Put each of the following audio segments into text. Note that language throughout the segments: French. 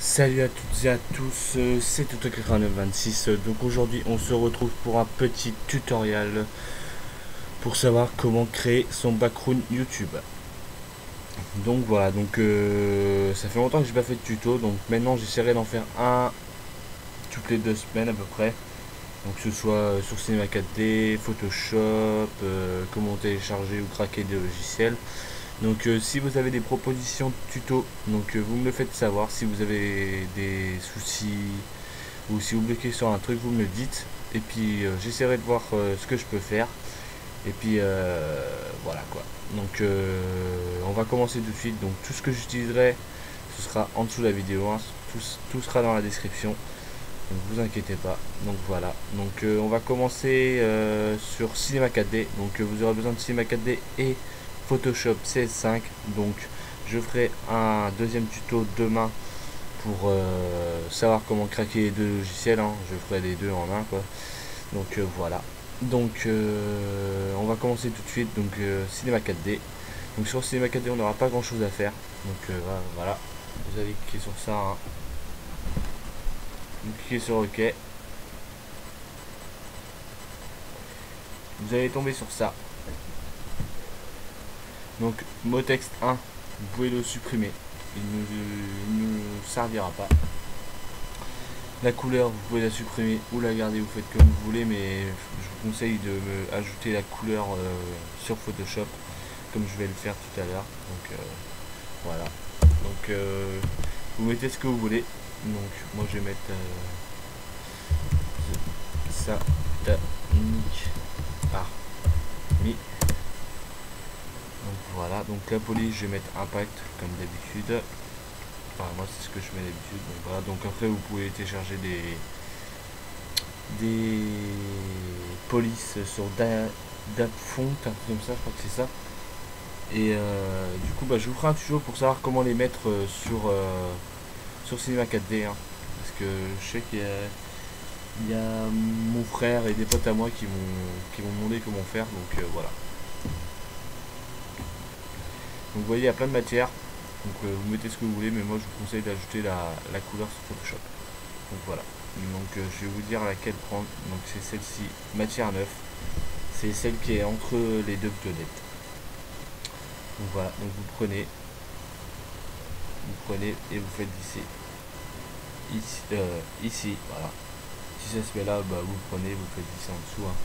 Salut à toutes et à tous, c'est Autocracker926. Donc aujourd'hui on se retrouve pour un petit tutoriel pour savoir comment créer son background YouTube. Donc voilà, ça fait longtemps que j'ai pas fait de tuto, donc maintenant j'essaierai d'en faire un toutes les 2 semaines à peu près. Donc que ce soit sur Cinema 4D, Photoshop, comment télécharger ou craquer des logiciels. Donc si vous avez des propositions de tuto, vous me le faites savoir. Si vous avez des soucis ou si vous bloquez sur un truc, vous me le dites. Et puis j'essaierai de voir ce que je peux faire. Et puis voilà quoi. On va commencer tout de suite. Donc tout ce que j'utiliserai, ce sera en dessous de la vidéo, hein. Tout sera dans la description. Donc vous inquiétez pas. Donc voilà. On va commencer sur Cinema 4D. Vous aurez besoin de Cinema 4D et Photoshop CS5. Donc je ferai un deuxième tuto demain pour savoir comment craquer les deux logiciels, hein. Je ferai les deux en un quoi. Voilà. On va commencer tout de suite. Cinema 4D. Donc sur Cinema 4D on n'aura pas grand chose à faire. Voilà. Vous allez cliquer sur ça, hein. Vous cliquez sur OK. Vous allez tomber sur ça. Donc mot texte 1, vous pouvez le supprimer. Il ne servira pas. La couleur, vous pouvez la supprimer ou la garder, vous faites comme vous voulez, mais je vous conseille de me ajouter la couleur sur Photoshop, comme je vais le faire tout à l'heure. Voilà. Vous mettez ce que vous voulez. Donc moi je vais mettre satanique army. Donc voilà. Donc la police, je vais mettre impact comme d'habitude. Enfin, moi c'est ce que je mets d'habitude. Donc voilà. Donc après vous pouvez télécharger des polices sur Dapfont, un truc comme ça, je crois que c'est ça. Et du coup je vous ferai un tuto pour savoir comment les mettre sur Cinema 4D, hein. Parce que je sais qu'il y a mon frère et des potes à moi qui m'ont demandé comment faire. Voilà. Donc vous voyez, il y a plein de matières. Vous mettez ce que vous voulez, mais moi je vous conseille d'ajouter la couleur sur Photoshop. Donc voilà. Je vais vous dire laquelle prendre. Donc c'est celle-ci, matière 9. C'est celle qui est entre les deux pionnettes. Donc voilà. Donc vous prenez et vous faites ici, voilà. Si ça se met là, vous prenez, vous faites ici en dessous, hein.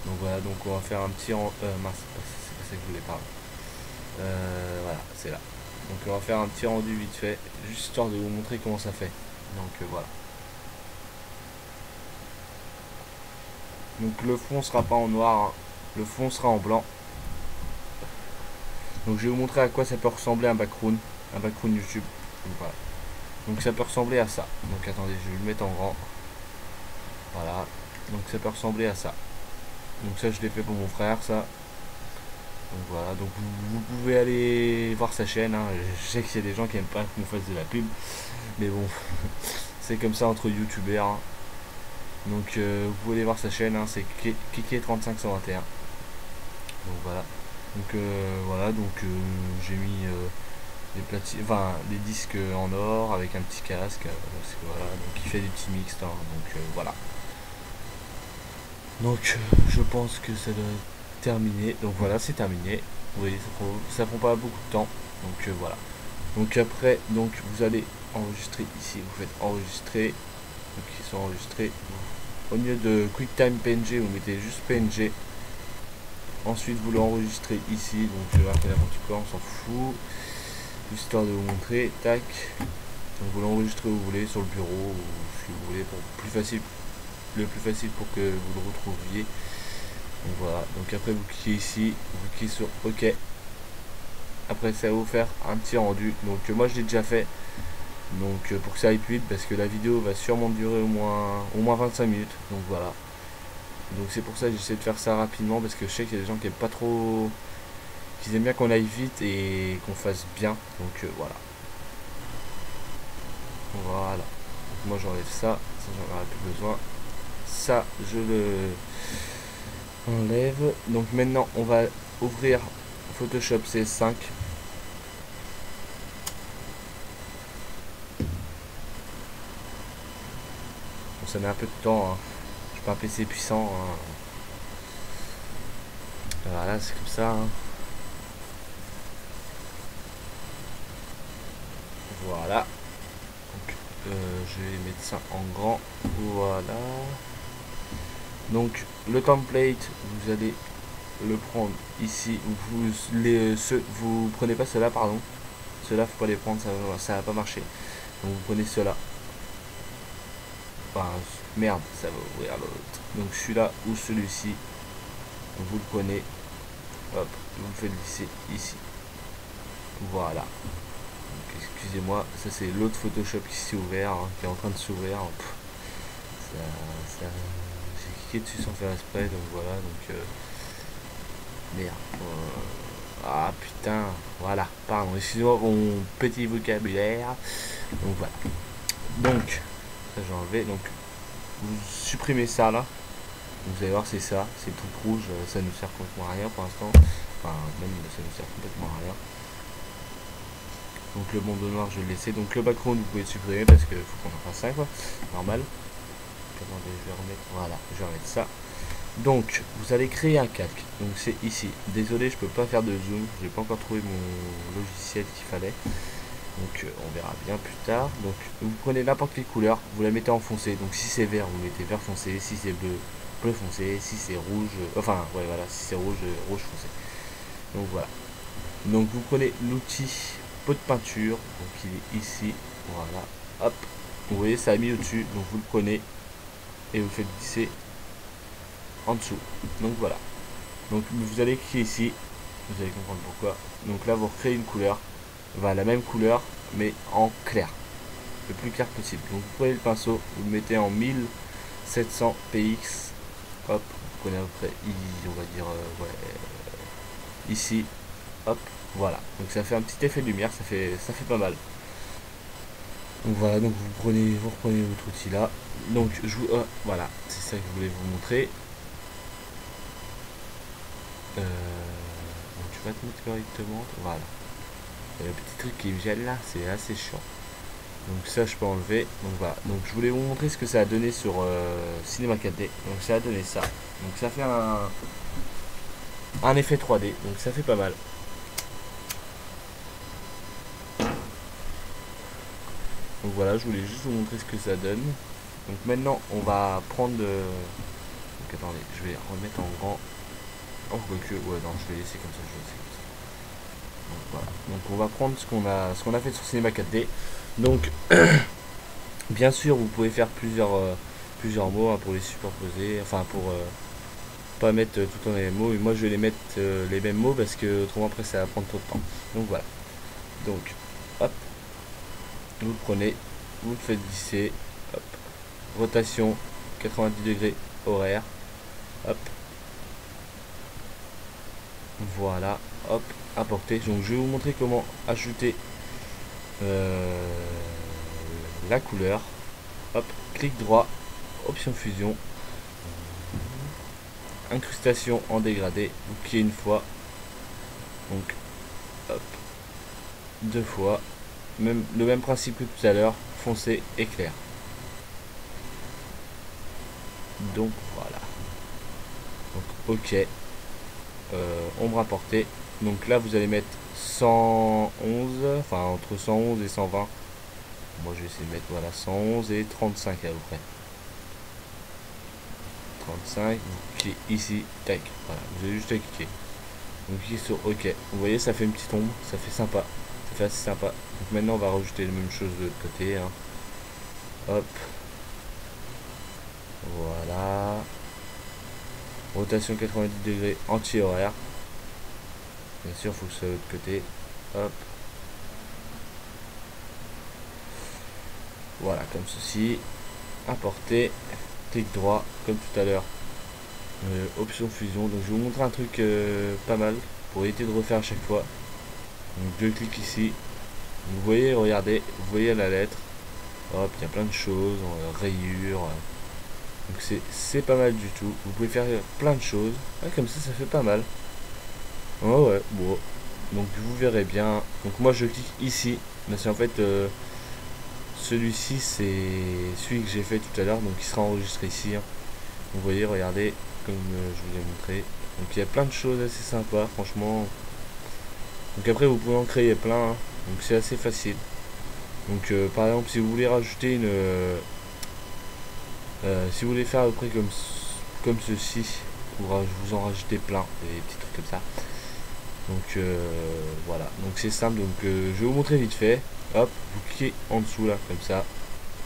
Donc voilà. Donc on va faire un petit mince, c'est pas ça que je voulais parler. Voilà, c'est là. Donc on va faire un petit rendu vite fait, juste histoire de vous montrer comment ça fait. Voilà. Donc le fond sera pas en noir, hein. Le fond sera en blanc. Donc je vais vous montrer à quoi ça peut ressembler un background YouTube. Donc voilà. Donc ça peut ressembler à ça. Donc attendez, je vais le mettre en grand. Voilà. Donc ça peut ressembler à ça. Donc ça je l'ai fait pour mon frère, ça. Donc voilà, donc vous pouvez aller voir sa chaîne, hein. Je sais qu'il y a des gens qui aiment pas qu'on fasse de la pub, mais bon, c'est comme ça entre youtubeurs, hein. Vous pouvez aller voir sa chaîne, hein, c'est Kiki3521. Donc voilà. J'ai mis des disques en or avec un petit casque, parce que voilà, donc il fait des petits mixtes, hein. Voilà. Je pense que ça doit être terminé. Donc voilà, c'est terminé. Vous voyez, ça prend pas beaucoup de temps. Voilà. Donc après, vous allez enregistrer ici. Vous faites enregistrer. Donc ils sont enregistrés. Au lieu de QuickTime PNG, vous mettez juste PNG. Ensuite, vous l'enregistrez ici. Donc je vais faire n'importe quoi, on s'en fout. Histoire de vous montrer. Tac. Donc vous l'enregistrez où vous voulez, sur le bureau, ou si vous voulez, pour le plus facile pour que vous le retrouviez. Donc voilà, donc après vous cliquez ici, vous cliquez sur OK. Après ça va vous faire un petit rendu. Moi je l'ai déjà fait. Pour que ça aille plus vite, parce que la vidéo va sûrement durer au moins 25 minutes. Donc voilà. Donc c'est pour ça que j'essaie de faire ça rapidement, parce que je sais qu'il y a des gens qui aiment pas trop, qui aiment bien qu'on aille vite et qu'on fasse bien. Voilà. Voilà. Donc moi j'enlève ça j'en aurai plus besoin. Ça je le enlève. Donc maintenant on va ouvrir Photoshop CS5. ça met un peu de temps, hein. Je suis pas un PC puissant, hein. Voilà, c'est comme ça, hein. Voilà. Donc, je vais mettre ça en grand. Voilà. Donc le template, vous allez le prendre ici. Vous prenez pas cela, pardon. Cela, faut pas les prendre, ça va pas marcher. Donc vous prenez cela. Enfin, merde, ça va ouvrir l'autre. Donc celui-là ou celui-ci, vous le prenez. Hop, vous le faites glisser ici. Voilà. Excusez-moi, ça c'est l'autre Photoshop qui s'est ouvert, hein, qui est en train de s'ouvrir. J'ai cliqué dessus sans faire exprès, donc voilà, donc merde. Ah putain, voilà, pardon, excusez-moi mon petit vocabulaire. Donc voilà. Donc, ça j'ai enlevé, donc vous supprimez ça là. Vous allez voir, c'est ça, c'est le truc rouge, ça nous sert complètement à rien pour l'instant. Enfin, même ça nous sert complètement à rien. Donc le monde noir, je vais le laisser. Donc le background, vous pouvez le supprimer parce qu'il faut qu'on en fasse ça, quoi. Normal. Attendez, je vais remettre. Voilà, je vais remettre ça. Donc, vous allez créer un calque. Donc c'est ici. Désolé, je peux pas faire de zoom. J'ai pas encore trouvé mon logiciel qu'il fallait. Donc on verra bien plus tard. Donc vous prenez n'importe quelle couleur, vous la mettez en foncé. Donc si c'est vert, vous mettez vert foncé. Si c'est bleu, bleu foncé. Si c'est rouge, enfin ouais voilà, si c'est rouge, rouge foncé. Donc voilà. Donc vous prenez l'outil pot de peinture. Donc il est ici. Voilà. Hop. Vous voyez, ça a mis au-dessus. Donc vous le prenez et vous faites glisser en dessous. Donc voilà. Donc vous allez cliquer ici. Vous allez comprendre pourquoi. Donc là vous recréez une couleur. Va la même couleur mais en clair, le plus clair possible. Donc vous prenez le pinceau, vous le mettez en 1700 px, hop, vous prenez à peu près, on va dire ouais, ici, hop, voilà. Donc ça fait un petit effet de lumière, ça fait pas mal. Donc voilà, donc vous reprenez votre outil là. Donc je vous, voilà, c'est ça que je voulais vous montrer. Donc tu vas te mettre correctement, voilà. Le petit truc qui me gêne là, c'est assez chiant. Donc ça je peux enlever. Donc voilà. Donc je voulais vous montrer ce que ça a donné sur Cinema 4D. Donc ça a donné ça. Donc ça fait un effet 3D. Donc ça fait pas mal. Donc voilà, je voulais juste vous montrer ce que ça donne. Donc maintenant on va prendre. Donc attendez, je vais remettre en grand. Oh quoique, ouais non, je vais laisser comme ça, je vais laisser comme ça. Donc, voilà. Donc on va prendre ce qu'on a fait sur Cinema 4D. Donc bien sûr vous pouvez faire plusieurs mots, hein, pour les superposer, enfin pour pas mettre tout le temps les mêmes mots, et moi je vais les mettre les mêmes mots parce que autrement après ça va prendre trop de temps. Donc voilà. Donc hop, vous le prenez, vous le faites glisser, hop, rotation 90 degrés horaire, hop, voilà, hop, importer. Donc je vais vous montrer comment ajouter la couleur. Hop, clic droit, option fusion, incrustation en dégradé, vous cliquez une fois, donc hop, deux fois, le même principe que tout à l'heure, foncé et clair. Donc voilà. Donc ok, ombre importée. Donc là vous allez mettre 111, enfin entre 111 et 120. Moi je vais essayer de mettre voilà 111 et 35 à peu près. 35, vous cliquez ici, tac, voilà, vous avez juste à cliquer. Vous cliquez sur OK. Vous voyez, ça fait une petite ombre, ça fait sympa, ça fait assez sympa. Donc maintenant on va rajouter la même chose de l'autre côté, hein. Hop. Voilà. Rotation 90 degrés anti-horaire. Bien sûr, il faut que ce soit de l'autre côté. Hop. Voilà, comme ceci. Importer. Clic droit, comme tout à l'heure. Option fusion. Donc je vais vous montrer un truc pas mal pour éviter de refaire à chaque fois. Donc je clique ici. Vous voyez, regardez, vous voyez la lettre. Hop, il y a plein de choses, rayures. Donc c'est pas mal du tout. Vous pouvez faire plein de choses. Ouais, comme ça fait pas mal. Oh ouais, bon. Donc vous verrez bien. Donc moi je clique ici. Mais c'est en fait celui-ci c'est celui que j'ai fait tout à l'heure, donc il sera enregistré ici, hein. Vous voyez, regardez, comme je vous ai montré. Donc il y a plein de choses assez sympas, franchement. Donc après vous pouvez en créer plein, hein. Donc c'est assez facile. Donc par exemple si vous voulez rajouter une... si vous voulez faire à peu près comme ceci, vous en rajoutez plein, des petits trucs comme ça. Donc voilà, donc c'est simple, donc je vais vous montrer vite fait. Hop, vous cliquez en dessous là, comme ça.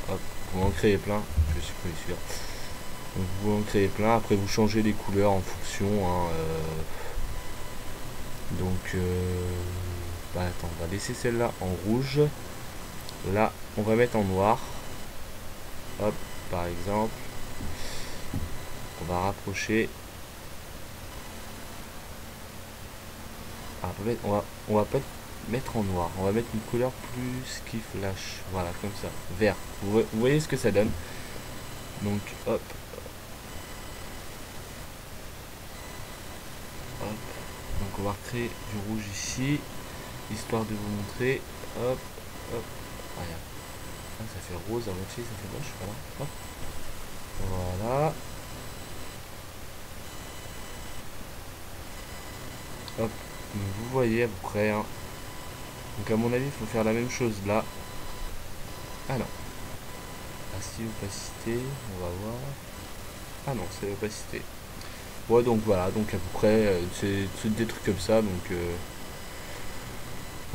Hop, vous en créez plein, je suis pas sûr. Donc vous en créez plein, après vous changez les couleurs en fonction, hein, donc bah attends, on va laisser celle-là en rouge. Là, on va mettre en noir. Hop, par exemple. On va rapprocher. Ah, on va pas mettre en noir. On va mettre une couleur plus qui flash. Voilà, comme ça. Vert. Vous voyez ce que ça donne. Donc, hop. Hop. Donc, on va recréer du rouge ici. Histoire de vous montrer. Hop. Hop. Ah, regarde. Ah, ça fait rose à moitié, ça fait moche. Voilà. Hop. Voilà. Hop. Donc, vous voyez à peu près, hein. Donc à mon avis, il faut faire la même chose là. Ah non. Ah si, opacité, on va voir. Ah non, c'est l'opacité. Ouais, donc voilà, donc à peu près, c'est des trucs comme ça, donc vous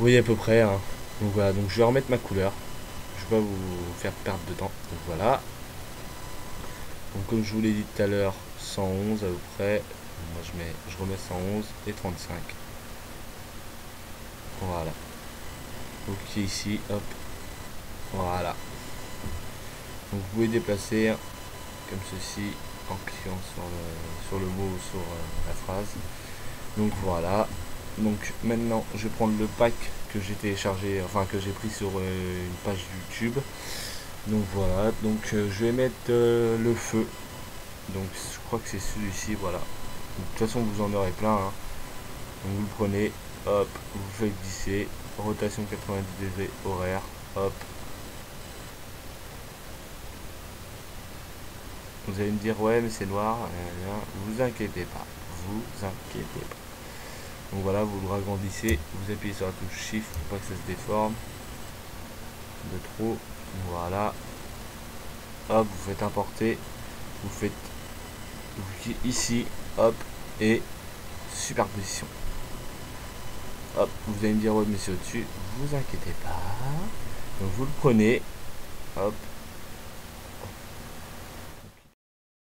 voyez à peu près, hein. Donc voilà, donc je vais remettre ma couleur. Je vais pas vous faire perdre de temps. Donc voilà. Donc comme je vous l'ai dit tout à l'heure, 111 à peu près. Moi je remets 111 et 35. Voilà. Ok, ici, hop. Voilà. Donc vous pouvez déplacer comme ceci en cliquant sur le mot ou sur la phrase. Donc voilà. Donc maintenant je vais prendre le pack que j'ai téléchargé, enfin que j'ai pris sur une page YouTube. Donc voilà. Donc je vais mettre le feu. Donc je crois que c'est celui-ci, voilà. Donc, de toute façon vous en aurez plein, hein. Donc vous le prenez, hop, vous faites glisser, rotation 90 degrés horaire, hop. Vous allez me dire ouais mais c'est noir, vous inquiétez pas, vous inquiétez pas. Donc voilà, vous le agrandissez, vous appuyez sur la touche Shift pour pas que ça se déforme de trop. Voilà, hop, vous faites importer, vous faites ici, hop, et superposition. Hop, vous allez me dire ouais mais c'est au-dessus, vous inquiétez pas. Donc vous le prenez, hop,